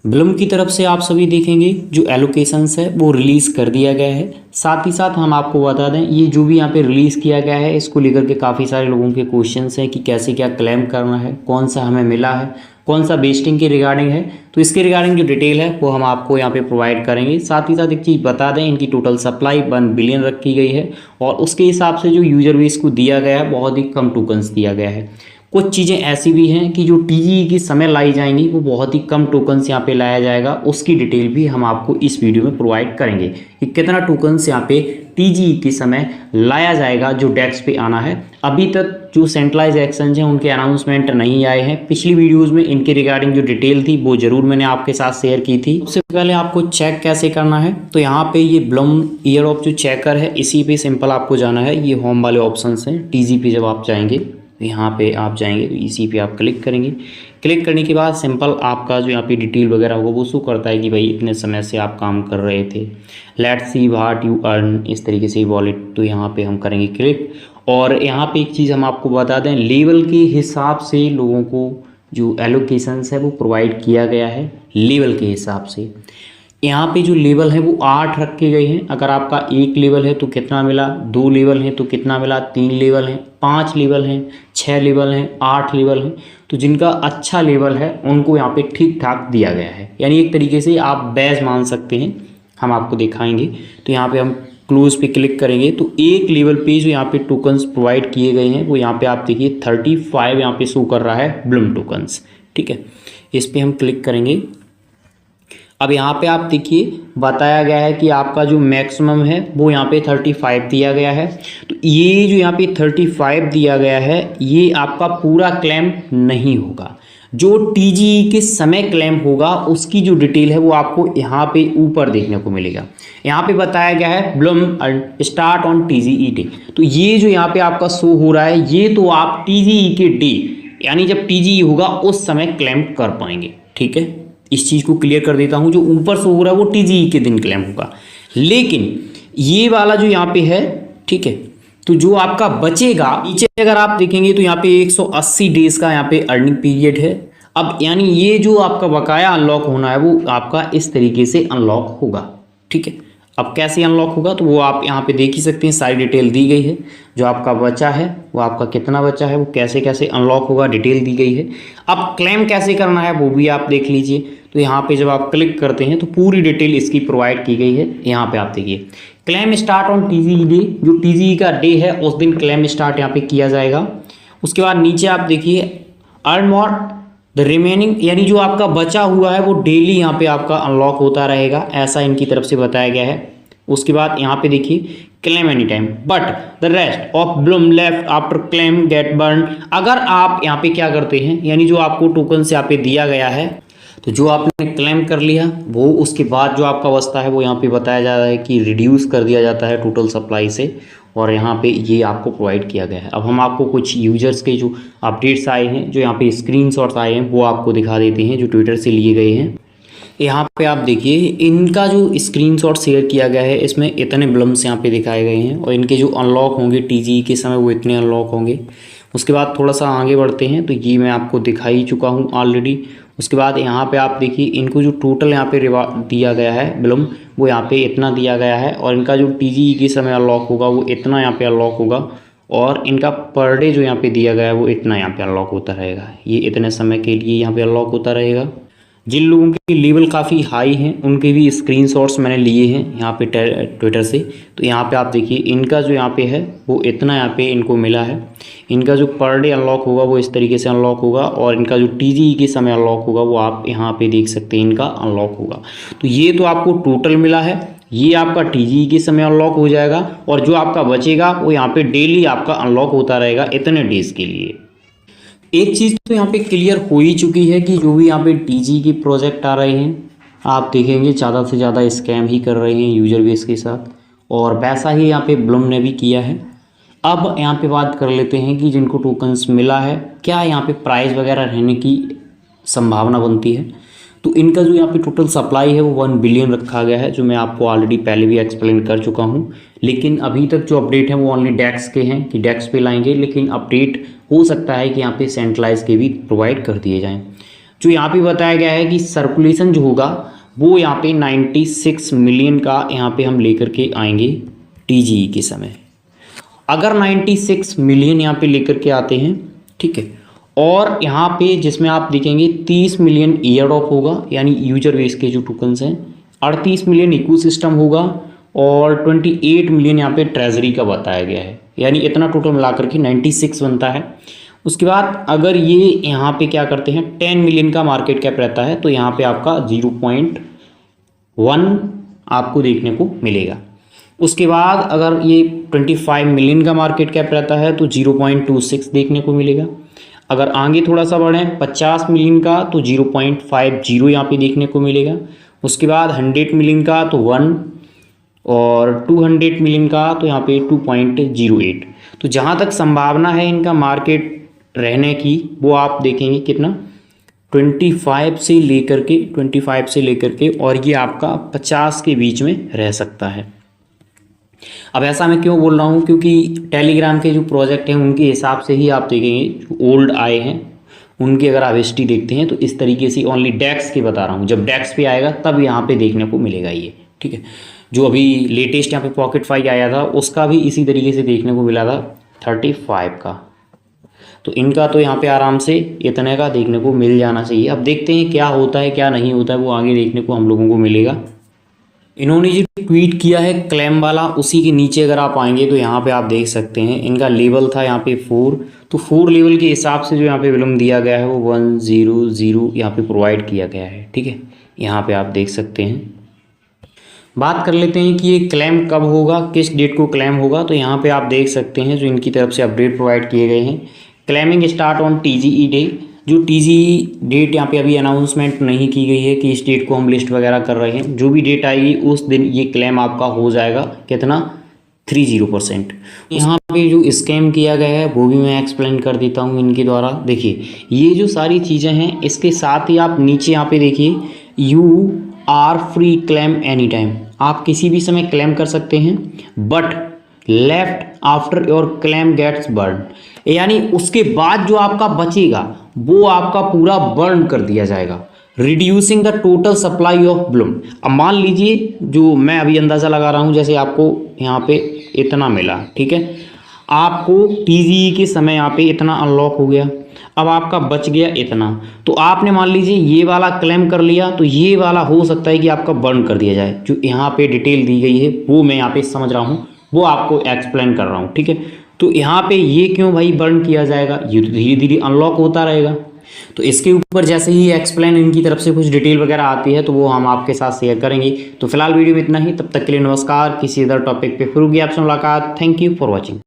Bloom की तरफ से आप सभी देखेंगे जो एलोकेशंस है वो रिलीज़ कर दिया गया है। साथ ही साथ हम आपको बता दें ये जो भी यहाँ पे रिलीज़ किया गया है इसको लेकर के काफ़ी सारे लोगों के क्वेश्चंस हैं कि कैसे क्या क्लेम करना है, कौन सा हमें मिला है, कौन सा वेस्टिंग के रिगार्डिंग है। तो इसके रिगार्डिंग जो डिटेल है वो हम आपको यहाँ पे प्रोवाइड करेंगे। साथ ही साथ एक चीज़ बता दें, इनकी टोटल सप्लाई 1 बिलियन रखी गई है और उसके हिसाब से जो यूजर बेस को दिया गया है बहुत ही कम टोकन्स दिया गया है। कुछ चीज़ें ऐसी भी हैं कि जो टीजीई के समय लाई जाएंगी वो बहुत ही कम टोकन्स यहाँ पे लाया जाएगा, उसकी डिटेल भी हम आपको इस वीडियो में प्रोवाइड करेंगे कि कितना टोकन्स यहाँ पे टीजीई के समय लाया जाएगा जो डेक्स पे आना है। अभी तक जो सेंट्रलाइज एक्सचेंज हैं उनके अनाउंसमेंट नहीं आए हैं। पिछली वीडियोज़ में इनके रिगार्डिंग जो डिटेल थी वो ज़रूर मैंने आपके साथ शेयर की थी। सबसे पहले आपको चेक कैसे करना है, तो यहाँ पे ये ब्लूम ईयर ऑफ जो चेकर है इसी पे सिंपल आपको जाना है। ये होम वाले ऑप्शन हैं, टीजी पे जब आप जाएंगे तो यहाँ पे आप जाएंगे तो इसी पे आप क्लिक करेंगे। क्लिक करने के बाद सिंपल आपका जो यहाँ पे डिटेल वगैरह होगा वो शो करता है कि भाई इतने समय से आप काम कर रहे थे, let's see what you earn, इस तरीके से वॉलेट। तो यहाँ पे हम करेंगे क्लिक। और यहाँ पे एक चीज़ हम आपको बता दें, लेवल के हिसाब से लोगों को जो एलोकेशंस है वो प्रोवाइड किया गया है लेवल के हिसाब से। यहाँ पे जो लेवल है वो 8 रखे गए हैं। अगर आपका 1 लेवल है तो कितना मिला, 2 लेवल है तो कितना मिला, 3 लेवल हैं, 5 लेवल हैं, 6 लेवल हैं, 8 लेवल हैं। तो जिनका अच्छा लेवल है उनको यहाँ पे ठीक ठाक दिया गया है, यानी एक तरीके से आप बैज मान सकते हैं। हम आपको दिखाएंगे तो यहाँ पे हम क्लोज पे क्लिक करेंगे तो एक लेवल पे जो यहाँ पे टोकन्स प्रोवाइड किए गए हैं वो यहाँ पे आप देखिए 35 यहाँ पे शो कर रहा है ब्लूम टोकन्स। ठीक है, इस पर हम क्लिक करेंगे। अब यहाँ पे आप देखिए बताया गया है कि आपका जो मैक्सिमम है वो यहाँ पे 35 दिया गया है। तो ये जो यहाँ पे 35 दिया गया है ये आपका पूरा क्लेम नहीं होगा, जो टीजीई के समय क्लेम होगा उसकी जो डिटेल है वो आपको यहाँ पे ऊपर देखने को मिलेगा। यहाँ पे बताया गया है ब्लूम स्टार्ट ऑन टीजीई डे। तो ये जो यहाँ पे आपका शो हो रहा है ये तो आप टीजीई के डे यानी जब टीजीई होगा उस समय क्लेम कर पाएंगे। ठीक है, इस चीज़ को क्लियर कर देता हूँ, जो ऊपर से हो रहा है वो टीजीई के दिन क्लेम होगा, लेकिन ये वाला जो यहाँ पे है, ठीक है, तो जो आपका बचेगा नीचे अगर आप देखेंगे तो यहाँ पे 180 डेज का यहाँ पे अर्निंग पीरियड है। अब यानी ये जो आपका बकाया अनलॉक होना है वो आपका इस तरीके से अनलॉक होगा। ठीक है, अब कैसे अनलॉक होगा तो वो आप यहाँ पे देख ही सकते हैं, सारी डिटेल दी गई है। जो आपका बचा है वो आपका कितना बचा है, वो कैसे कैसे अनलॉक होगा डिटेल दी गई है। अब क्लेम कैसे करना है वो भी आप देख लीजिए। तो यहाँ पे जब आप क्लिक करते हैं तो पूरी डिटेल इसकी प्रोवाइड की गई है। यहाँ पे आप देखिए क्लेम स्टार्ट ऑन टीजीई डे, जो टीजीई का डे है उस दिन क्लेम स्टार्ट यहाँ पे किया जाएगा। उसके बाद नीचे आप देखिए अर्न मोर द रिमेनिंग, यानी जो आपका बचा हुआ है वो डेली यहाँ पे आपका अनलॉक होता रहेगा, ऐसा इनकी तरफ से बताया गया है। उसके बाद यहाँ पे देखिए claim any time but the rest of Bloom left after claim gate burn. अगर आप यहाँ पे क्या करते हैं, यानी जो आपको टोकन से यहाँ पे दिया गया है तो जो आपने क्लेम कर लिया वो उसके बाद जो आपका बचता है वो यहाँ पे बताया जा रहा है कि रिड्यूस कर दिया जाता है टोटल सप्लाई से, और यहाँ पे ये आपको प्रोवाइड किया गया है। अब हम आपको कुछ यूजर्स के जो अपडेट्स आए हैं, जो यहाँ पे स्क्रीनशॉट्स आए हैं वो आपको दिखा देते हैं, जो ट्विटर से लिए गए हैं। यहाँ पे आप देखिए इनका जो स्क्रीनशॉट शेयर किया गया है इसमें इतने ब्लम्स यहाँ पे दिखाए गए हैं और इनके जो अनलॉक होंगे टीजीई के समय वो इतने अनलॉक होंगे। उसके बाद थोड़ा सा आगे बढ़ते हैं तो ये मैं आपको दिखा ही चुका हूँ ऑलरेडी। उसके बाद यहाँ पे आप देखिए इनको जो टोटल यहाँ पे दिया गया है ब्लूम वो यहाँ पे इतना दिया गया है, और इनका जो टीजीई के समय अनलॉक होगा वो इतना यहाँ पे अनलॉक होगा, और इनका पर डे जो यहाँ पे दिया गया है वो इतना यहाँ पे अनलॉक होता रहेगा। ये इतने समय के लिए यहाँ पे अनलॉक होता रहेगा। जिन लोगों के लेवल काफ़ी हाई हैं उनके भी स्क्रीनशॉट्स मैंने लिए हैं यहाँ पे ट्विटर से। तो यहाँ पे आप देखिए इनका जो यहाँ पे है वो इतना यहाँ पे इनको मिला है। इनका जो पर डे अनलॉक होगा वो इस तरीके से अनलॉक होगा, और इनका जो टीजीई के समय अनलॉक होगा वो आप यहाँ पे देख सकते हैं इनका अनलॉक होगा। तो ये तो आपको टोटल मिला है, ये आपका टीजीई के समय अनलॉक हो जाएगा, और जो आपका बचेगा वो यहाँ पे डेली आपका अनलॉक होता रहेगा इतने डेज के लिए। एक चीज़ तो यहाँ पे क्लियर हो ही चुकी है कि जो भी यहाँ पे टीजीई के प्रोजेक्ट आ रहे हैं आप देखेंगे ज़्यादा से ज़्यादा स्कैम ही कर रहे हैं यूजर बेस के साथ, और वैसा ही यहाँ पे ब्लूम ने भी किया है। अब यहाँ पे बात कर लेते हैं कि जिनको टोकन्स मिला है क्या यहाँ पे प्राइस वगैरह रहने की संभावना बनती है। तो इनका जो यहाँ पे टोटल सप्लाई है वो 1 बिलियन रखा गया है, जो मैं आपको ऑलरेडी पहले भी एक्सप्लेन कर चुका हूँ। लेकिन अभी तक जो अपडेट है वो ओनली डेक्स के हैं कि डेक्स पे लाएंगे, लेकिन अपडेट हो सकता है कि यहाँ पे सेंट्रलाइज के भी प्रोवाइड कर दिए जाएँ। जो यहाँ पे बताया गया है कि सर्कुलेशन जो होगा वो यहाँ पे 96 मिलियन का यहाँ पे हम लेकर के आएंगे टीजीई के समय। अगर 96 मिलियन यहाँ पे लेकर के आते हैं, ठीक है, और यहाँ पे जिसमें आप देखेंगे 30 मिलियन ईयर ड्रॉप होगा, यानी यूजर बेस के जो टोकन्स हैं, 38 मिलियन इकोसिस्टम होगा और 28 मिलियन यहाँ पे ट्रेजरी का बताया गया है, यानी इतना टोटल मिलाकर के 96 बनता है। उसके बाद अगर ये यहाँ पे क्या करते हैं 10 मिलियन का मार्केट कैप रहता है, तो यहाँ पे आपका 0.1 आपको देखने को मिलेगा। उसके बाद अगर ये 25 मिलियन का मार्केट कैप रहता है तो 0.26 देखने को मिलेगा। अगर आगे थोड़ा सा बढ़ें 50 मिलियन का तो 0.50 यहाँ पे देखने को मिलेगा। उसके बाद 100 मिलियन का तो 1 और 200 मिलियन का तो यहाँ पे 2.08। तो जहाँ तक संभावना है इनका मार्केट रहने की वो आप देखेंगे कितना 25 से लेकर के और ये आपका 50 के बीच में रह सकता है। अब ऐसा मैं क्यों बोल रहा हूँ, क्योंकि टेलीग्राम के जो प्रोजेक्ट हैं उनके हिसाब से ही आप देखेंगे जो ओल्ड आए हैं उनकी अगर आप हिस्ट्री देखते हैं तो इस तरीके से ओनली डेक्स की बता रहा हूँ, जब डेक्स पे आएगा तब यहाँ पे देखने को मिलेगा ये, ठीक है। जो अभी लेटेस्ट यहाँ पे पॉकेट फाई आया था उसका भी इसी तरीके से देखने को मिला था 35 का, तो इनका तो यहाँ पे आराम से इतने का देखने को मिल जाना चाहिए। अब देखते हैं क्या होता है क्या नहीं होता है, वो आगे देखने को हम लोगों को मिलेगा। इन्होंने जो ट्वीट किया है क्लेम वाला, उसी के नीचे अगर आप आएंगे तो यहाँ पे आप देख सकते हैं इनका लेवल था यहाँ पे 4, तो 4 लेवल के हिसाब से जो यहाँ पे विलम्ब दिया गया है वो 100 यहाँ पे प्रोवाइड किया गया है, ठीक है। यहाँ पे आप देख सकते हैं। बात कर लेते हैं कि ये क्लेम कब होगा, किस डेट को क्लेम होगा। तो यहाँ पे आप देख सकते हैं जो इनकी तरफ से अपडेट प्रोवाइड किए गए हैं। क्लेमिंग स्टार्ट ऑन टीजीई डे, जो टीजीई डेट यहाँ पे अभी अनाउंसमेंट नहीं की गई है कि इस डेट को हम लिस्ट वगैरह कर रहे हैं, जो भी डेट आएगी उस दिन ये क्लेम आपका हो जाएगा। कितना 30%। यहाँ पे जो स्कैम किया गया है वो भी मैं एक्सप्लेन कर देता हूँ इनके द्वारा। देखिए ये जो सारी चीज़ें हैं इसके साथ ही आप नीचे यहाँ पे देखिए you are free claim any time, आप किसी भी समय क्लेम कर सकते हैं, but left after your claim gets burn, यानी उसके बाद जो आपका बचेगा वो आपका पूरा बर्न कर दिया जाएगा। Reducing the total supply of Bloom. अब मान लीजिए जो मैं अभी अंदाज़ा लगा रहा हूँ, जैसे आपको यहाँ पे इतना मिला, ठीक है, आपको टीजीई के समय यहाँ पे इतना अनलॉक हो गया, अब आपका बच गया इतना, तो आपने मान लीजिए ये वाला क्लेम कर लिया, तो ये वाला हो सकता है कि आपका बर्न कर दिया जाए। जो यहाँ पे डिटेल दी गई है वो मैं यहाँ पे समझ रहा हूँ, वो आपको एक्सप्लेन कर रहा हूँ, ठीक है। तो यहाँ पे ये क्यों भाई बर्न किया जाएगा, ये तो धीरे धीरे अनलॉक होता रहेगा। तो इसके ऊपर जैसे ही एक्सप्लेन इनकी तरफ से कुछ डिटेल वगैरह आती है तो वो हम आपके साथ शेयर करेंगे। तो फिलहाल वीडियो में इतना ही, तब तक के लिए नमस्कार। किसी अदर टॉपिक पे फिर होगी आपसे मुलाकात। Thank you for watching.